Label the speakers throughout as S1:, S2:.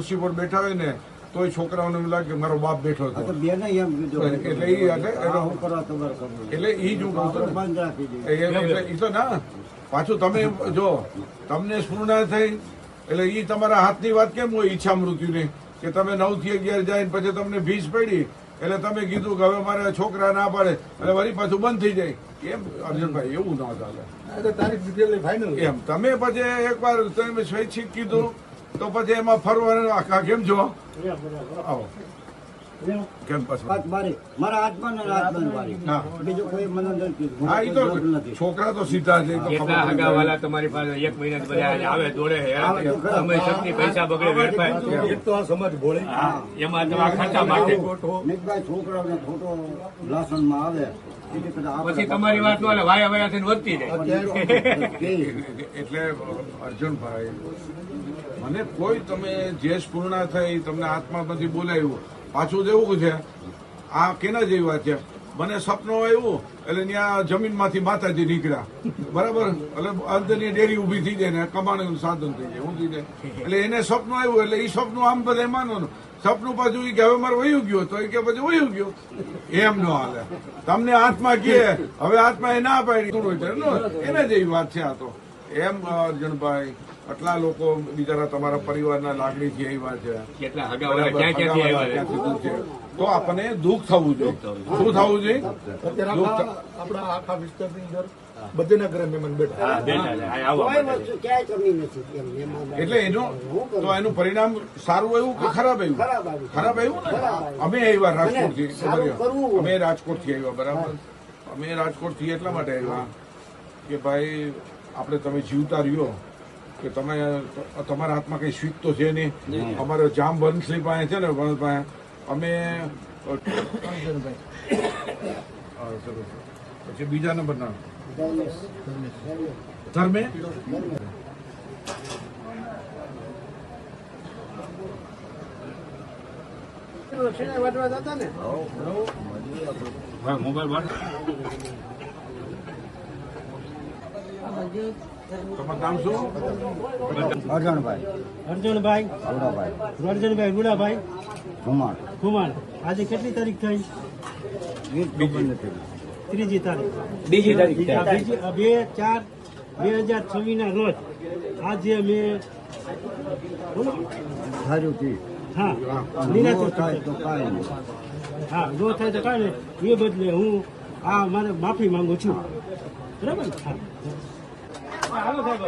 S1: ખુરશી પર બેઠા હોય ને તોય છોકરાઓને એમ લાગે કે મારો બાપ બેઠો હતો એટલે ઈ જ હું કહું છું એટલે ઈ તો ના પાછું તમે જો તમને સ્ફૂર્ણા થઈ એટલે ઈ તમારા હાથની વાત કેમ હોય ઈચ્છા મૃત્યુની કે તમે 9 થી 11 જાય પછી તમને ભીસ પડી એટલે તમે કીધું કે હવે મારે છોકરા ના પાડે એટલે વળી પાછું બંધ થઈ જાય એમ અર્જુનભાઈ એવું ના ચાલે એમ તમે પછી એકવાર તમે સ્વૈચ્છિક કીધું તો પછી એમાં ફરવાનું આખા કેમ છો આવો કેમ છોકરા તો સીધા છે
S2: તમારી પાસે 1 મહિના બધા આવે દોડે તમે શક્તિ પૈસા બગડે વેડફાય તો આ સમાજ ભોળે એમાં તમારા ખર્ચા માટે
S1: છોકરાઓને ખોટો લાસણમાં આવે
S2: પછી તમારી વાત વાળા વાયા વાયા થઈને વધતી જાય
S1: એટલે અર્જુનભાઈ મને કોઈ તમે જે સ્ફૂર્ણા થઈ તમને આત્મામાંથી બોલાવ્યું પાછું જેવું છે આ કેના જેવી વાત છે મને સપનું આવ્યું એટલે ત્યાં જમીનમાંથી માતાજી નીકળ્યા બરાબર એટલે અંતની ડેરી ઉભી થઈ જાય ને કમાણીનું સાધન થઈ જાય ઊંધી જાય એટલે એને સપનું આવ્યું એટલે એ સપનું આમ બધા માનવાનું સપનું પાછું કે હવે મારે વયું ગયો તો એ કે પછી વયું ગયો એમ ન હાલે તમને આત્મા કહે હવે આત્મા એ ના પાડી એને જેવી વાત છે આ તો એમ અર્જુનભાઈ આટલા લોકો બિચારા તમારા પરિવારના લાગણીથી આવ્યા છે તો આપણને દુઃખ થવું જોઈએ શું થવું જોઈએ
S3: આપણા આખા વિસ્તારની અંદર બધેના ઘરે મહેમાન બેઠા
S1: એટલે એનું પરિણામ સારું આવ્યું કે ખરાબ આવ્યું ખરાબ આવ્યું ને અમે આવ્યા રાજકોટથી અમે રાજકોટથી આવ્યા બરાબર અમે રાજકોટથી એટલા માટે આવ્યા કે ભાઈ આપણે તમે જીવતા રહ્યો કે તમે તમારા હાથમાં કઈ સ્વીટ તો છે નહીં અમારે જામ બંસલી પાસે છે ને પાસે અમે પછી બીજા નંબરના ધર્મે
S2: મોબાઈલ
S1: તમારું નામ શું
S4: અર્જુનભાઈ રૂડાભાઈ ખુમાણ આજે કેટલી તારીખ થઈ? 3જી તારીખ.
S2: બીજી તારીખ
S4: 2/4/2026 ના રોજ આજે મેં હા હા જો થાય તો કાંઈ નહીં એ બદલે હું આ મારે માફી માંગુ છું બરાબર ને? હા હાલો સાહેબ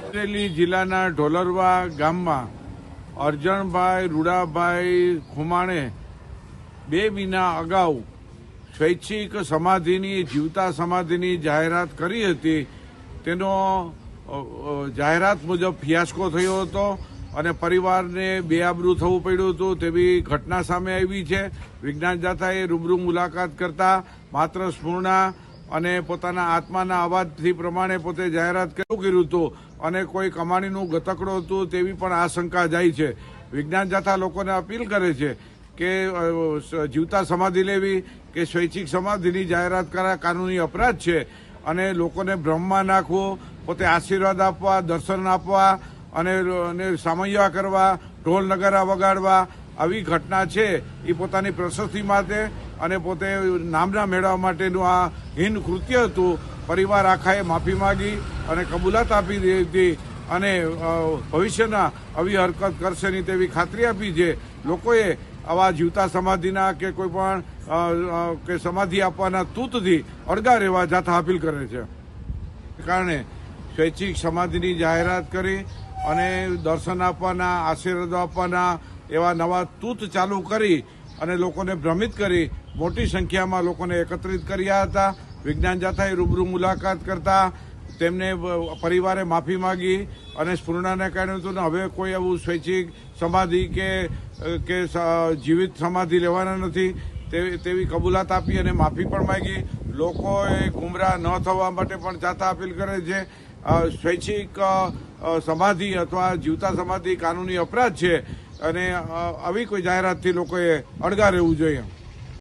S1: અમરેલી જિલ્લાના ઢોલરવા ગામમાં અર્જણભાઈ રૂડાભાઈ ખુમાણે 2 મહિના અગાઉ સ્વૈચ્છિક સમાધિની જીવતા સમાધિની જાહેરાત કરી હતી તેનો જાહેરાત મુજબ ફિયાસ્કો થયો હતો અને પરિવારને બેઆબરૂ થવું પડ્યું હતું તેવી ઘટના સામે આવી છે. વિજ્ઞાન જાથાએ રૂબરૂ મુલાકાત કરતા માત્ર સ્ફૂર્ણા અને પોતાના આત્માના અવાજથી પ્રમાણે પોતે જાહેરાત કર્યું હતું અને કોઈ કમાણીનું ગતકડું હતું તેવી પણ આશંકા જાય છે. વિજ્ઞાન જાથા લોકોને અપીલ કરે છે કે જીવતા સમાધિ લેવી કે સ્વૈચ્છિક સમાધિની જાહેરાત કરા કાનૂની અપરાધ છે અને લોકોને ભ્રમમાં નાખવું, પોતે આશીર્વાદ આપવા, દર્શન આપવા અને સામૈયા કરવા, ઢોલ નગારા વગાડવા આવી ઘટના છે એ પોતાની પ્રશસ્તિ માટે અને પોતે નામના મેળવવા માટેનું આ હીન કૃત્ય હતું. પરિવાર આખાએ માફી માગી અને કબૂલાત આપી દીધી અને ભવિષ્યના આવી હરકત કરશે નહીં તેવી ખાતરી આપી છે. લોકોએ આવા જીવતા સમાધિના કે કોઈ પણ કે સમાધિ આપવાના તૂતથી અળગા રહેવા જાથા અપીલ કરે છે. કારણે સ્વૈચ્છિક સમાધિની જાહેરાત કરી અને દર્શન આપવાના, આશીર્વાદો આપવાના એવા નવા તૂત ચાલુ કરી અને લોકોને ભ્રમિત કરી મોટી સંખ્યામાં લોકોને એકત્રિત કર્યા હતા. વિજ્ઞાન જાથાએ રૂબરૂ મુલાકાત કરતા તેમને પરિવારે માફી માગી અને સ્ફૂર્ણાને કહ્યું હતું ને હવે કોઈ એવું સ્વૈચ્છિક સમાધિ કે જીવિત સમાધિ લેવાના નથી તેવી કબૂલાત આપી અને માફી પણ માગી. લોકોએ ગુમરાહ ન થવા માટે પણ જાથા અપીલ કરે છે સ્વૈચ્છિક સમાધિ અથવા જીવતા સમાધિ કાનૂની અપરાધ છે અને આવી કોઈ જાહેરાતથી લોકોએ અળગા રહેવું જોઈએ.